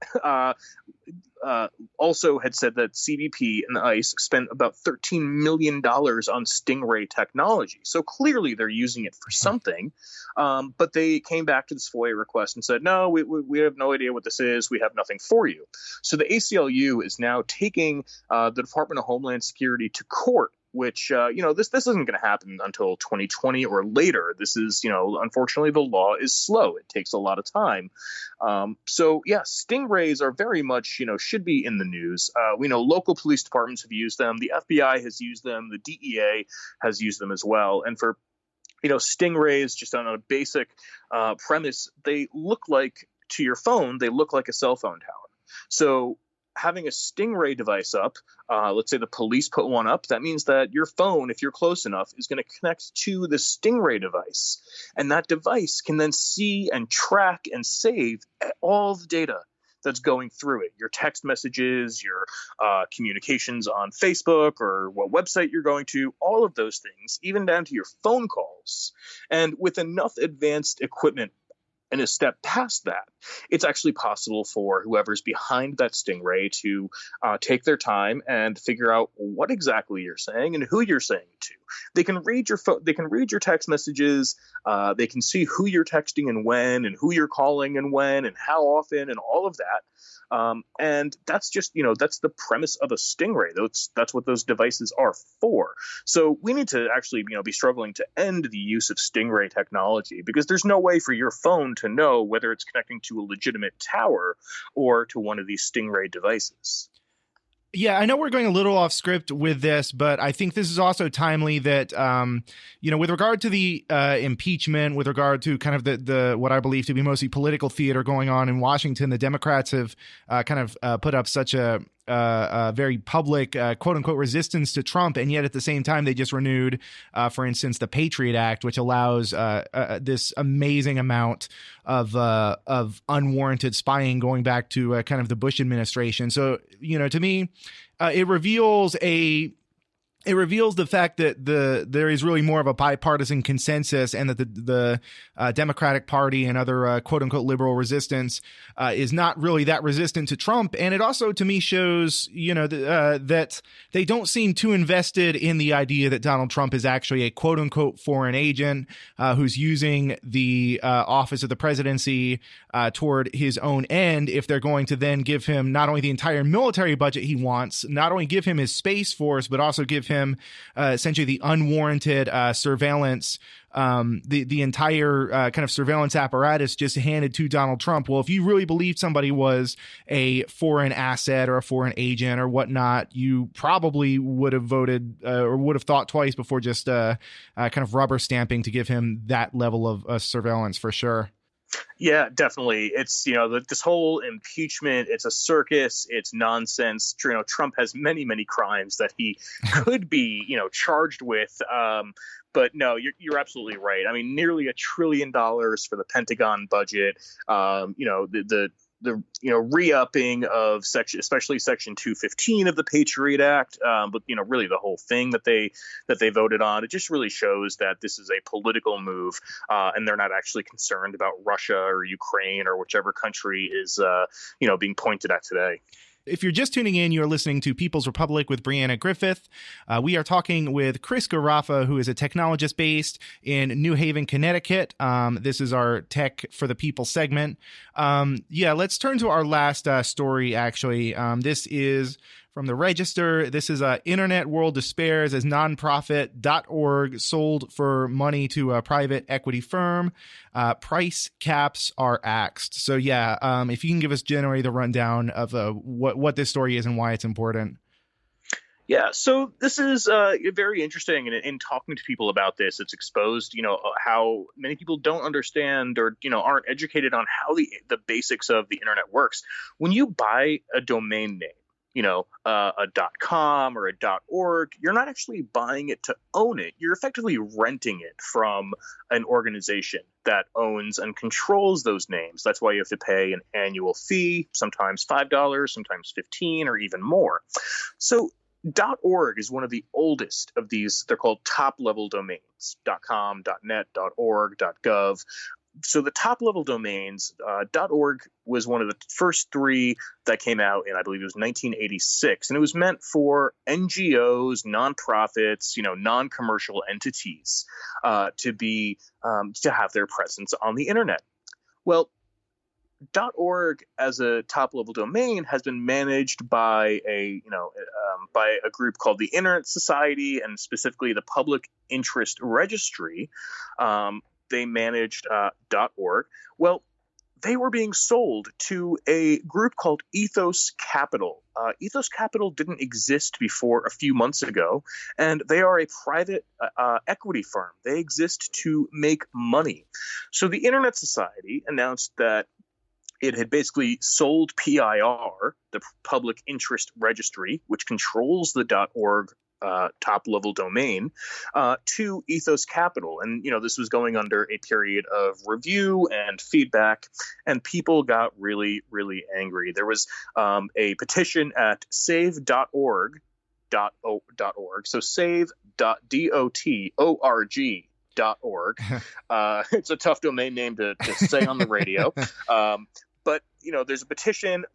also had said that CBP and ICE spent about $13 million on Stingray technology. So clearly they're using it for something. But they came back to this FOIA request and said, no, we have no idea what this is. We have nothing for you. So the ACLU is now taking the Department of Homeland Security to court, which, this isn't going to happen until 2020 or later. This is, unfortunately, the law is slow. It takes a lot of time. Stingrays are very much, should be in the news. We know local police departments have used them. The FBI has used them. The DEA has used them as well. And for, Stingrays, just on a basic premise, they look like, to your phone, they look like a cell phone tower. So having a Stingray device up, let's say the police put one up, that means that your phone, if you're close enough, is going to connect to the Stingray device. And that device can then see and track and save all the data that's going through it. Your text messages, your communications on Facebook or what website you're going to, all of those things, even down to your phone calls. And with enough advanced equipment and a step past that, it's actually possible for whoever's behind that Stingray to take their time and figure out what exactly you're saying and who you're saying it to. They can read your they can read your text messages. They can see who you're texting and when, and who you're calling and when, and how often, and all of that. And that's just, that's the premise of a Stingray. That's what those devices are for. So we need to actually, be struggling to end the use of Stingray technology, because there's no way for your phone to know whether it's connecting to a legitimate tower or to one of these Stingray devices. Yeah, I know we're going a little off script with this, but I think this is also timely that, with regard to the impeachment, with regard to kind of the what I believe to be mostly political theater going on in Washington, the Democrats have put up such a very public, quote unquote, resistance to Trump. And yet at the same time, they just renewed, for instance, the Patriot Act, which allows this amazing amount of unwarranted spying going back to kind of the Bush administration. So, to me, it reveals the fact that there is really more of a bipartisan consensus, and that the Democratic Party and other quote unquote liberal resistance is not really that resistant to Trump. And it also, to me, shows that they don't seem too invested in the idea that Donald Trump is actually a quote unquote foreign agent who's using the office of the presidency toward his own end. If they're going to then give him not only the entire military budget he wants, not only give him his Space Force, but also give him essentially the unwarranted surveillance, the entire kind of surveillance apparatus just handed to Donald Trump. Well, if you really believed somebody was a foreign asset or a foreign agent or whatnot, you probably would have voted or would have thought twice before just kind of rubber stamping to give him that level of surveillance, for sure. Yeah, definitely. It's, this whole impeachment, it's a circus, it's nonsense. Trump has many, many crimes that he could be, charged with. But no, you're absolutely right. I mean, nearly $1 trillion for the Pentagon budget. The re-upping of especially Section 215 of the Patriot Act, but really the whole thing that they voted on. It just really shows that this is a political move, and they're not actually concerned about Russia or Ukraine or whichever country is being pointed at today. If you're just tuning in, you're listening to People's Republic with Brianna Griffith. We are talking with Chris Zarifis, who is a technologist based in New Haven, Connecticut. This is our Tech for the People segment. Let's turn to our last story, actually. This is from the Register. This is Internet World Despairs as Nonprofit.org sold for money to a private equity firm. Price caps are axed. So if you can give us generally the rundown of what this story is and why it's important. Yeah, so this is very interesting. And in talking to people about this, it's exposed, how many people don't understand or, aren't educated on how the basics of the internet works. When you buy a domain name, a .com or a .org, you're not actually buying it to own it. You're effectively renting it from an organization that owns and controls those names. That's why you have to pay an annual fee, sometimes $5, sometimes $15, or even more. So .org is one of the oldest of these. They're called top-level domains, .com, .net, .org, .gov. So the top-level domains, .org was one of the first three that came out in, I believe it was 1986. And it was meant for NGOs, nonprofits, non-commercial entities to have their presence on the internet. Well, .org as a top-level domain has been managed by a group called the Internet Society, and specifically the Public Interest Registry. They managed .org. Well, they were being sold to a group called Ethos Capital. Ethos Capital didn't exist before a few months ago, and they are a private equity firm. They exist to make money. So the Internet Society announced that it had basically sold PIR, the Public Interest Registry, which controls the .org top-level domain, to Ethos Capital. And, this was going under a period of review and feedback, and people got really, really angry. There was a petition at save.org, so save.org.org. It's a tough domain name to say on the radio. But, there's a petition,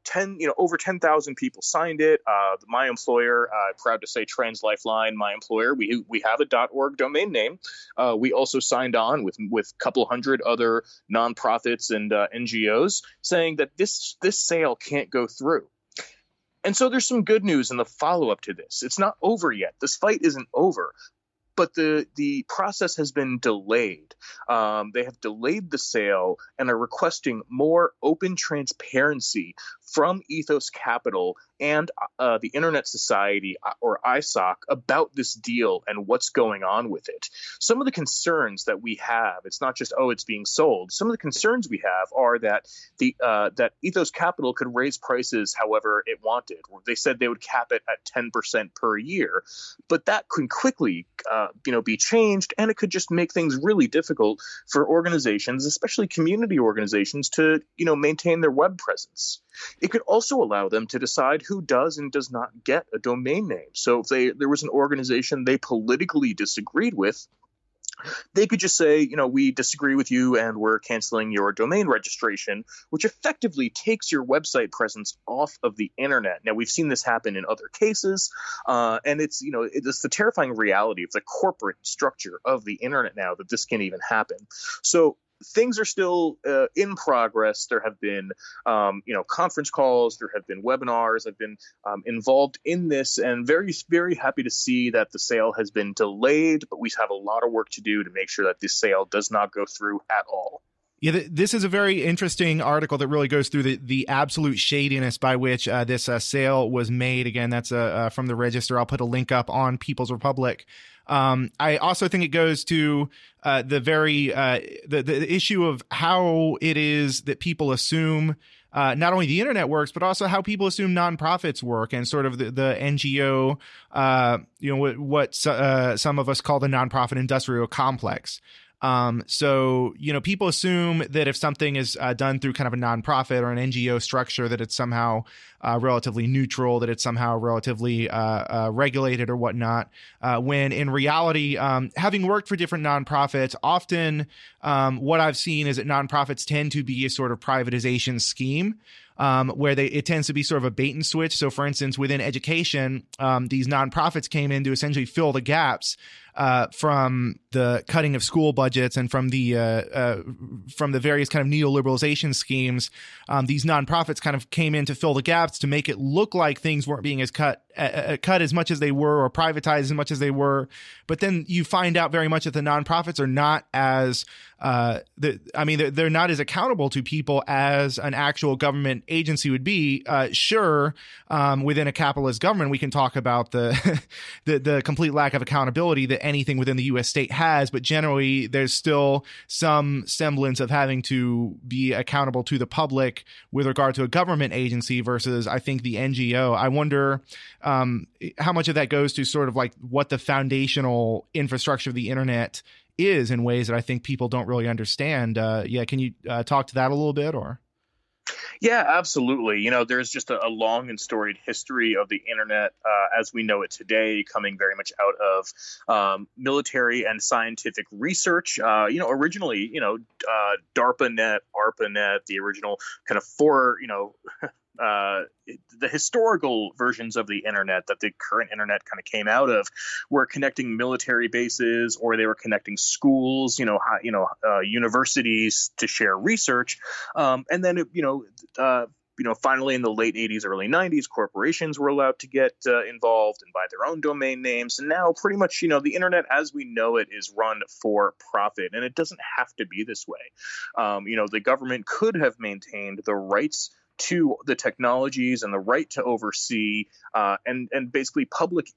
over 10,000 people signed it. My employer, proud to say Trans Lifeline, my employer, we have a .org domain name. We also signed on with a couple hundred other nonprofits and NGOs saying that this sale can't go through. And so there's some good news in the follow-up to this. It's not over yet. This fight isn't over. But the process has been delayed. They have delayed the sale and are requesting more open transparency from Ethos Capital and the Internet Society, or ISOC, about this deal and what's going on with it. Some of the concerns that we have, it's not just, it's being sold. Some of the concerns we have are that that Ethos Capital could raise prices however it wanted. They said they would cap it at 10% per year, but that could quickly be changed, and it could just make things really difficult for organizations, especially community organizations, to maintain their web presence. It could also allow them to decide who does and does not get a domain name. So if there was an organization they politically disagreed with, they could just say, we disagree with you and we're canceling your domain registration, which effectively takes your website presence off of the internet. Now, we've seen this happen in other cases, and it's the terrifying reality of the corporate structure of the internet now that this can even happen. So things are still in progress. There have been, conference calls. There have been webinars. I've been involved in this, and very, very happy to see that the sale has been delayed. But we have a lot of work to do to make sure that this sale does not go through at all. Yeah, this is a very interesting article that really goes through the absolute shadiness by which this sale was made. Again, that's from the Register. I'll put a link up on People's Republic. I also think it goes to the issue of how it is that people assume not only the internet works, but also how people assume nonprofits work, and sort of the NGO, what some of us call the nonprofit industrial complex. So, people assume that if something is done through kind of a nonprofit or an NGO structure, that it's somehow relatively neutral, that it's somehow relatively regulated or whatnot. When in reality, having worked for different nonprofits, often what I've seen is that nonprofits tend to be a sort of privatization scheme. Where it tends to be sort of a bait and switch. So, for instance, within education, these nonprofits came in to essentially fill the gaps from the cutting of school budgets and from the various kind of neoliberalization schemes. These nonprofits kind of came in to fill the gaps to make it look like things weren't being as cut as much as they were or privatized as much as they were. But then you find out very much that the nonprofits are not as they're not as accountable to people as an actual government agency would be. Sure, within a capitalist government, we can talk about the complete lack of accountability that anything within the U.S. state has, but generally there's still some semblance of having to be accountable to the public with regard to a government agency versus, I think, the NGO. I wonder how much of that goes to sort of like what the foundational infrastructure of the internet is in ways that I think people don't really understand. Can you talk to that a little bit, or? Yeah, absolutely. There's just a long and storied history of the internet as we know it today, coming very much out of military and scientific research. Originally, DARPANET, ARPANET, the original kind of the historical versions of the internet that the current internet kind of came out of were connecting military bases, or they were connecting schools, universities to share research. And then, finally in the late 80s, early 90s, corporations were allowed to get involved and buy their own domain names. And now pretty much, the internet as we know it is run for profit. And it doesn't have to be this way. The government could have maintained the rights to the technologies and the right to oversee and basically public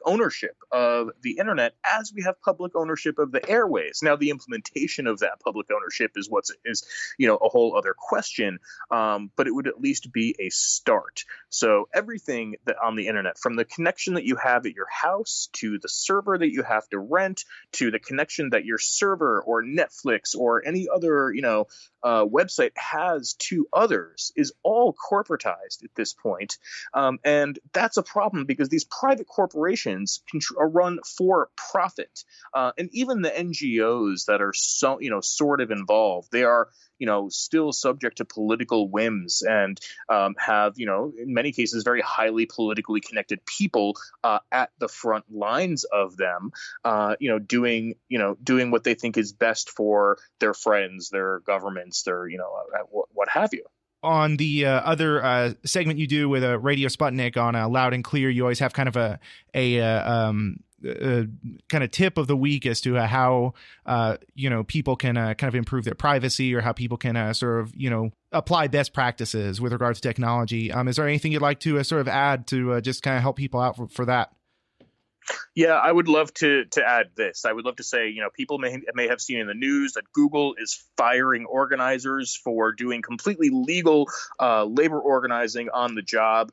ownership of the internet as we have public ownership of the airways. Now, the implementation of that public ownership is a whole other question, but it would at least be a start. So everything that on the internet, from the connection that you have at your house to the server that you have to rent to the connection that your server or Netflix or any other website has to others, is all corporatized at this point. And that's a problem because these private corporations are run for profit. And even the NGOs that are sort of involved, they are still subject to political whims and have, in many cases, very highly politically connected people at the front lines of them, doing what they think is best for their friends, their governments, their, what have you. On the other segment you do with Radio Sputnik on Loud and Clear, you always have kind of a kind of tip of the week as to how people can kind of improve their privacy, or how people can sort of apply best practices with regards to technology. Is there anything you'd like to sort of add to just kind of help people out for that? Yeah, I would love to add this. I would love to say, people may have seen in the news that Google is firing organizers for doing completely legal labor organizing on the job.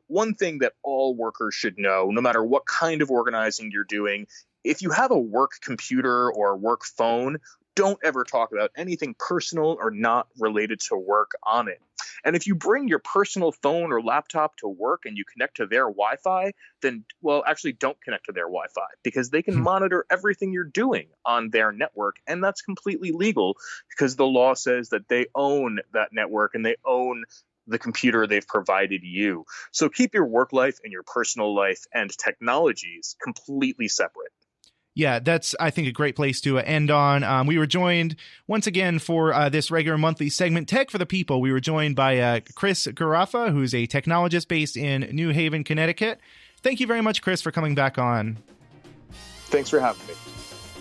One thing that all workers should know, no matter what kind of organizing you're doing, if you have a work computer or work phone, don't ever talk about anything personal or not related to work on it. And if you bring your personal phone or laptop to work and you connect to their Wi-Fi, then, actually don't connect to their Wi-Fi, because they can monitor everything you're doing on their network. And that's completely legal because the law says that they own that network and they own the computer they've provided you. So keep your work life and your personal life and technologies completely separate. Yeah, that's, I think, a great place to end on. We were joined once again for this regular monthly segment, Tech for the People. We were joined by Chris Zarifis, who's a technologist based in New Haven, Connecticut. Thank you very much, Chris, for coming back on. Thanks for having me.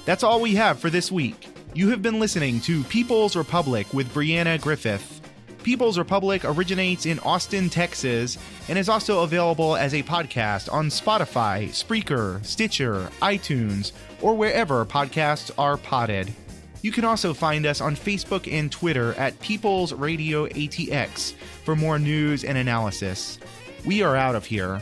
That's all we have for this week. You have been listening to People's Republic with Brianna Griffith. People's Republic originates in Austin, Texas, and is also available as a podcast on Spotify, Spreaker, Stitcher, iTunes, or wherever podcasts are podded. You can also find us on Facebook and Twitter at People's Radio ATX for more news and analysis. We are out of here.